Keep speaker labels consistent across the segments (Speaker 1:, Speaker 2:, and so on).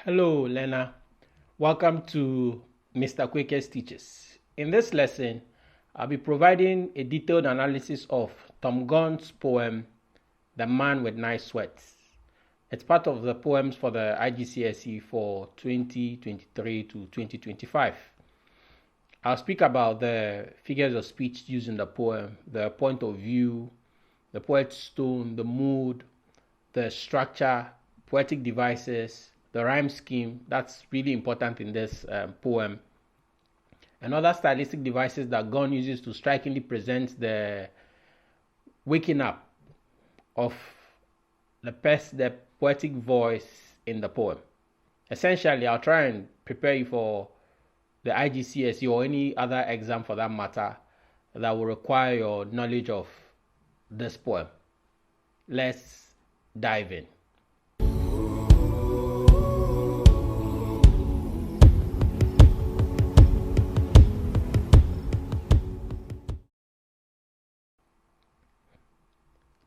Speaker 1: Hello, learner. Welcome to Mr. Quaker's Teachers. In this lesson, I'll be providing a detailed analysis of Thom Gunn's poem, The Man with Nice Sweats. It's part of the poems for the IGCSE for 2023 to 2025. I'll speak about the figures of speech used in the poem, the point of view, the poet's tone, the mood, the structure, poetic devices, the rhyme scheme. That's really important in this poem, and other stylistic devices that Gunn uses to strikingly present the waking up of the poetic voice in the poem. Essentially, I'll try and prepare you for the IGCSE or any other exam for that matter that will require your knowledge of this poem. Let's dive in.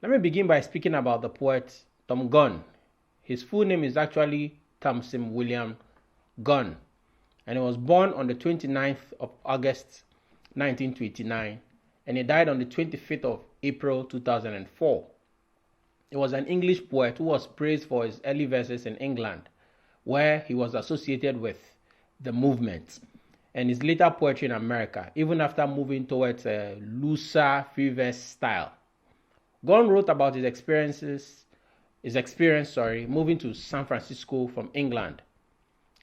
Speaker 1: Let me begin by speaking about the poet Thom Gunn. His full name is actually Thomson William Gunn, and he was born on the 29th of August 1929, and he died on the 25th of April 2004. He was an English poet who was praised for his early verses in England, where he was associated with the movement, and his later poetry in America, even after moving towards a looser free verse style. Gunn wrote about his experience moving to San Francisco from England.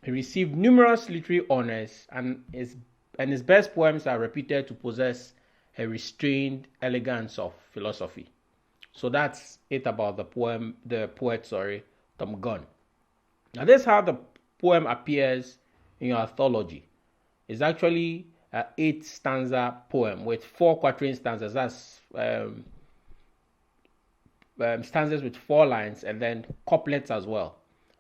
Speaker 1: He received numerous literary honors, and his best poems are reputed to possess a restrained elegance of philosophy. So that's it about the poet, Thom Gunn. Now this is how the poem appears in your anthology. It's actually an 8-stanza poem with 4 quatrain stanzas. That's stanzas with 4 lines, and then couplets as well.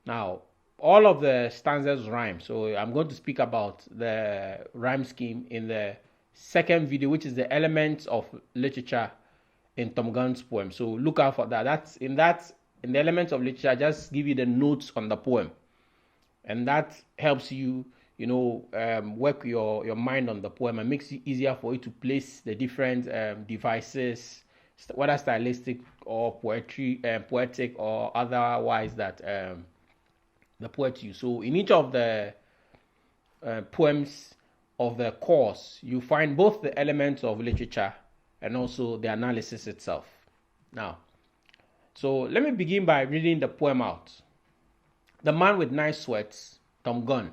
Speaker 1: Now, all of the stanzas rhyme, so I'm going to speak about the rhyme scheme in the second video, which is the elements of literature in Thom Gunn's poem. So look out for that. That's in the elements of literature. I just give you the notes on the poem, and that helps you, work your mind on the poem and makes it easier for you to place the different devices, whether stylistic or poetic or otherwise, that the poet used. So in each of the poems of the course, you find both the elements of literature and also the analysis itself. Now, so let me begin by reading the poem out. The Man with Nice Sweats, Thom Gunn.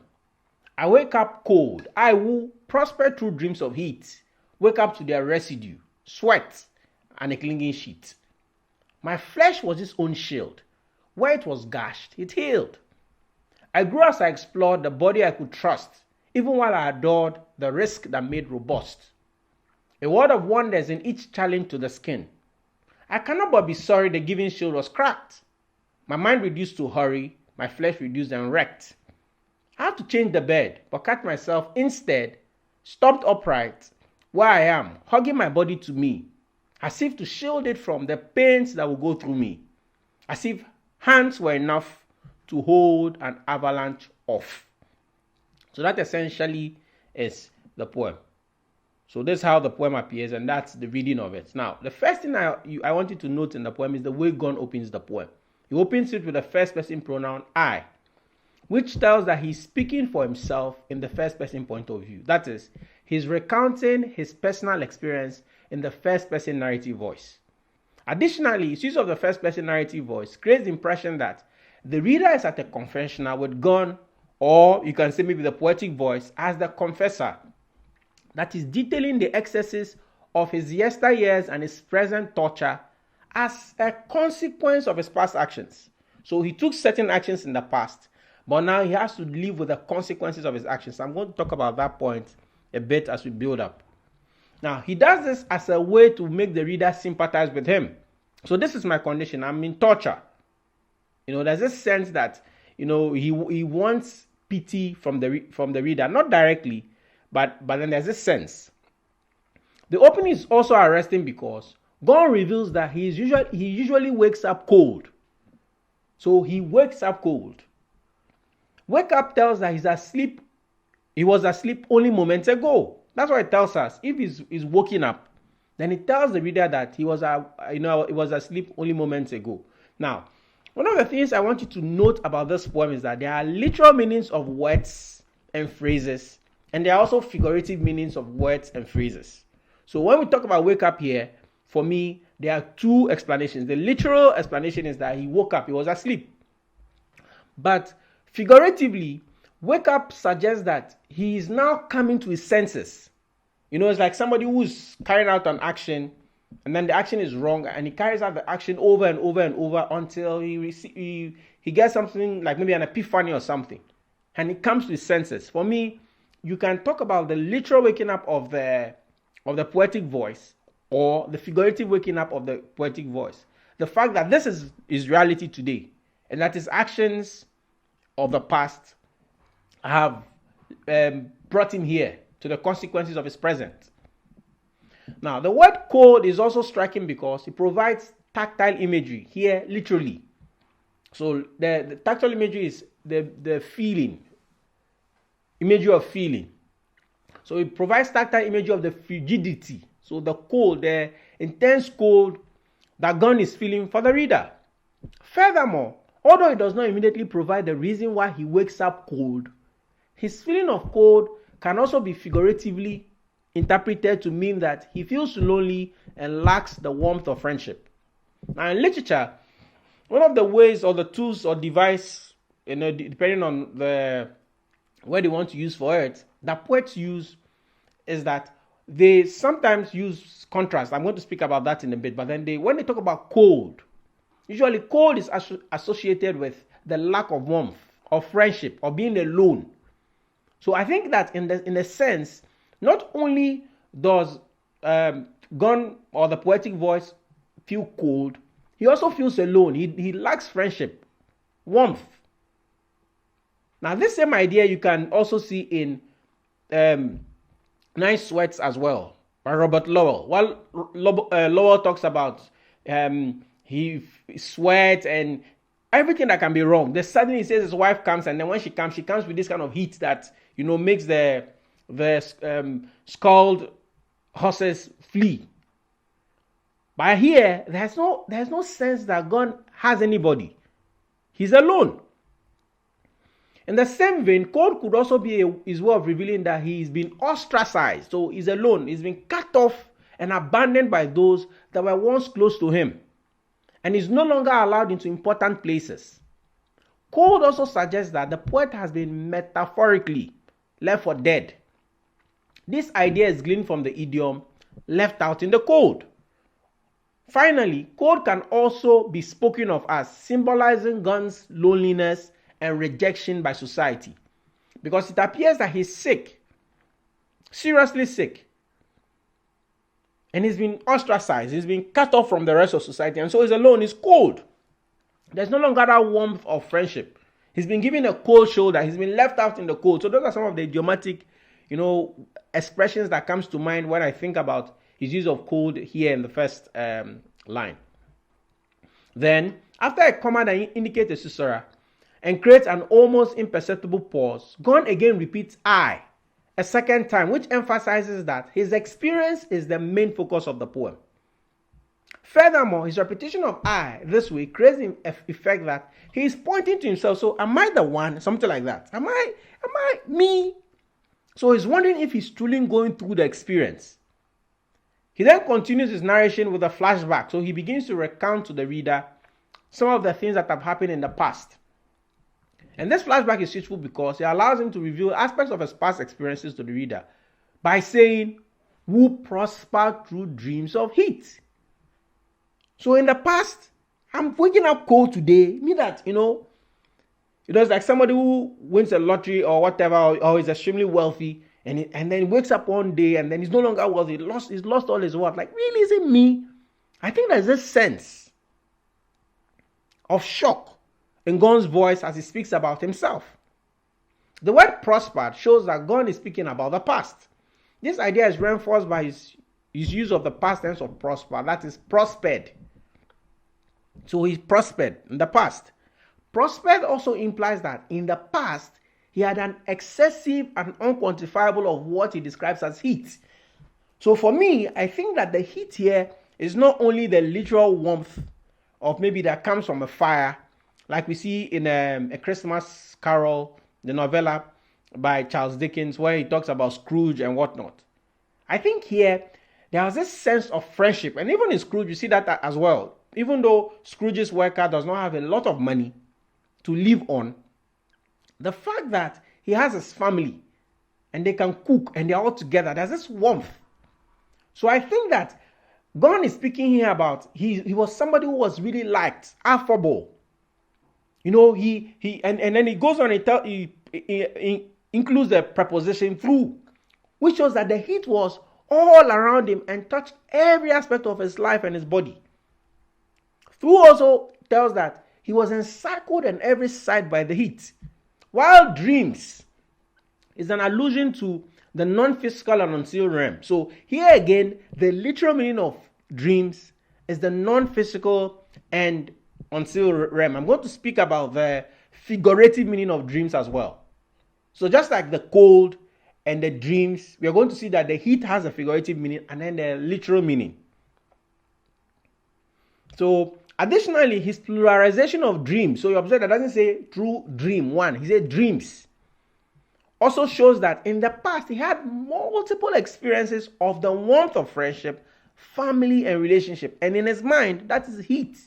Speaker 1: I wake up cold. I will prosper through dreams of heat. Wake up to their residue, sweat, and a clinging sheet. My flesh was its own shield. Where it was gashed, it healed. I grew as I explored the body I could trust, even while I adored the risk that made robust. A world of wonders in each challenge to the skin. I cannot but be sorry the giving shield was cracked. My mind reduced to hurry, my flesh reduced and wrecked. I had to change the bed, but catch myself instead, stopped upright, where I am, hugging my body to me, as if to shield it from the pains that will go through me, as if hands were enough to hold an avalanche off. So that essentially is the poem. So this is how the poem appears, and that's the reading of it. Now, the first thing I want you to note in the poem is the way Gunn opens the poem. He opens it with the first person pronoun I, which tells that he's speaking for himself in the first person point of view. That is, he's recounting his personal experience in the first person narrative voice. Additionally, his use of the first person narrative voice creates the impression that the reader is at a confessional with Gunn, or you can say maybe the poetic voice, as the confessor that is detailing the excesses of his yesteryears and his present torture as a consequence of his past actions. So he took certain actions in the past, but now he has to live with the consequences of his actions. I'm going to talk about that point a bit as we build up. Now, he does this as a way to make the reader sympathize with him. So this is my condition. I'm in torture. There's this sense that, he wants pity from the reader, not directly, but then there's this sense. The opening is also arresting because Gunn reveals that he usually wakes up cold. So he wakes up cold. Wake up tells that he's asleep. He was asleep only moments ago. That's what it tells us. If he's waking up, then it tells the reader that he was asleep only moments ago. Now, one of the things I want you to note about this poem is that there are literal meanings of words and phrases, and there are also figurative meanings of words and phrases. So when we talk about wake up here, for me, there are two explanations. The literal explanation is that he woke up, he was asleep. But figuratively, wake up suggests that he is now coming to his senses. It's like somebody who's carrying out an action, and then the action is wrong, and he carries out the action over and over and over until he gets something like maybe an epiphany or something, and he comes to his senses. For me, you can talk about the literal waking up of the poetic voice, or the figurative waking up of the poetic voice. The fact that this is reality today, and that his actions of the past have brought him here to the consequences of his present. Now, the word cold is also striking because it provides tactile imagery here, literally. So the tactile imagery is the feeling, imagery of feeling. So it provides tactile imagery of the frigidity. So the cold, the intense cold that Gunn is feeling for the reader. Furthermore, although it does not immediately provide the reason why he wakes up cold, his feeling of cold can also be figuratively interpreted to mean that he feels lonely and lacks the warmth of friendship. Now, in literature, one of the ways or the tools or device, depending on where they want to use for it, that poets use is that they sometimes use contrast. I'm going to speak about that in a bit, but then when they talk about cold, usually cold is associated with the lack of warmth, of friendship, or being alone. So I think that in a sense, not only does Gunn or the poetic voice feel cold, he also feels alone. He lacks friendship, warmth. Now, this same idea you can also see in Night Sweats as well, by Robert Lowell. While Lowell talks about he sweats and everything that can be wrong. Then suddenly he says his wife comes, and then when she comes with this kind of heat that makes the scald horses flee. But here, there's no sense that Gunn has anybody. He's alone. In the same vein, cold could also be his way of revealing that he's been ostracized. So he's alone. He's been cut off and abandoned by those that were once close to him. And is no longer allowed into important places. Cold also suggests that the poet has been metaphorically left for dead. This idea is gleaned from the idiom left out in the cold. Finally, cold can also be spoken of as symbolizing Gunn's loneliness and rejection by society, because it appears that he's sick, seriously sick, and he's been ostracized, he's been cut off from the rest of society, and so he's alone, he's cold. There's no longer that warmth of friendship. He's been given a cold shoulder, he's been left out in the cold. So those are some of the idiomatic, expressions that comes to mind when I think about his use of cold here in the first line. Then, after a comma that indicates a caesura and creates an almost imperceptible pause, Gunn again repeats I a second time, which emphasizes that his experience is the main focus of the poem. Furthermore, his repetition of I this way creates the effect that he is pointing to himself. So, am I the one? Something like that. Am I me? So he's wondering if he's truly going through the experience. He then continues his narration with a flashback. So he begins to recount to the reader some of the things that have happened in the past. And this flashback is useful because it allows him to reveal aspects of his past experiences to the reader by saying, who prospered through dreams of heat. So in the past, I'm waking up cold today. Mean that, it's like somebody who wins a lottery or whatever, or is extremely wealthy, and then he wakes up one day and then he's no longer wealthy. He's lost all his wealth. Like, really, is it me? I think there's this sense of shock in Gunn's voice as he speaks about himself. The word prospered shows that Gunn is speaking about the past. This idea is reinforced by his use of the past tense of prosper, that is prospered. So he prospered in the past. Prospect also implies that in the past, he had an excessive and unquantifiable of what he describes as heat. So for me, I think that the heat here is not only the literal warmth of maybe that comes from a fire, like we see in A Christmas Carol, the novella by Charles Dickens, where he talks about Scrooge and whatnot. I think here there was this sense of friendship, and even in Scrooge you see that as well. Even though Scrooge's worker does not have a lot of money to live on, the fact that he has his family and they can cook and they're all together, there's this warmth. So I think that Gunn is speaking here about he was somebody who was really liked, affable. And then he goes on and he includes the preposition through, which shows that the heat was all around him and touched every aspect of his life and his body. Through also tells that he was encircled on every side by the heat. While dreams is an allusion to the non-physical and unseen realm. So here again, the literal meaning of dreams is the non-physical and unseen realm. I'm going to speak about the figurative meaning of dreams as well. So just like the cold and the dreams, we are going to see that the heat has a figurative meaning and then the literal meaning. So additionally, his pluralization of dreams, so you observe that doesn't say true dream one, he said dreams, also shows that in the past he had multiple experiences of the warmth of friendship, family, and relationship. And in his mind, that is heat.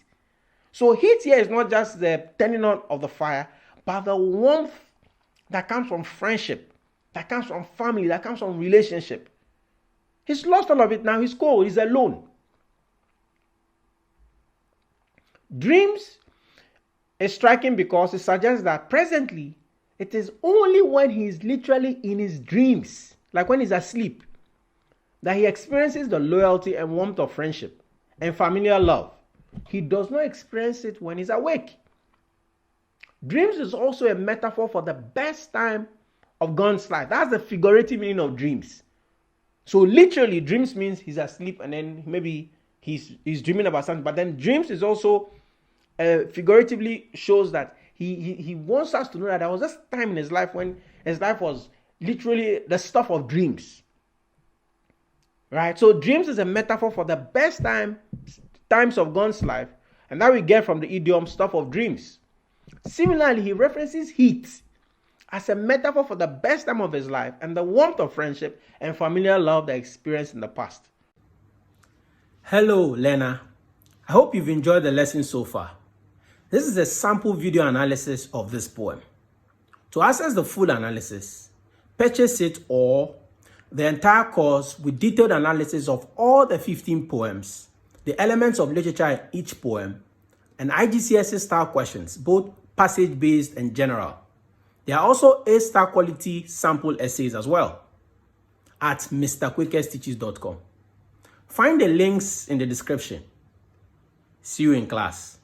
Speaker 1: So heat here is not just the turning on of the fire, but the warmth that comes from friendship, that comes from family, that comes from relationship. He's lost all of it now. He's cold. He's alone. Dreams is striking because it suggests that presently it is only when he is literally in his dreams, like when he's asleep, that he experiences the loyalty and warmth of friendship and familiar love. He does not experience it when he's awake. Dreams is also a metaphor for the best time of Gunn's life. That's the figurative meaning of dreams. So literally, dreams means he's asleep and then maybe he's dreaming about something. But then dreams is also figuratively shows that he wants us to know that there was this time in his life when his life was literally the stuff of dreams. Right? So dreams is a metaphor for the best times of Gunn's life. And that we get from the idiom stuff of dreams. Similarly, he references heat as a metaphor for the best time of his life and the warmth of friendship and familiar love that he experienced in the past. Hello, learner. I hope you've enjoyed the lesson so far. This is a sample video analysis of this poem. To access the full analysis, purchase it or the entire course with detailed analysis of all the 15 poems, the elements of literature in each poem, and IGCSE style questions, both passage-based and general. There are also A-star quality sample essays as well at mrquickesteaches.com. Find the links in the description. See you in class.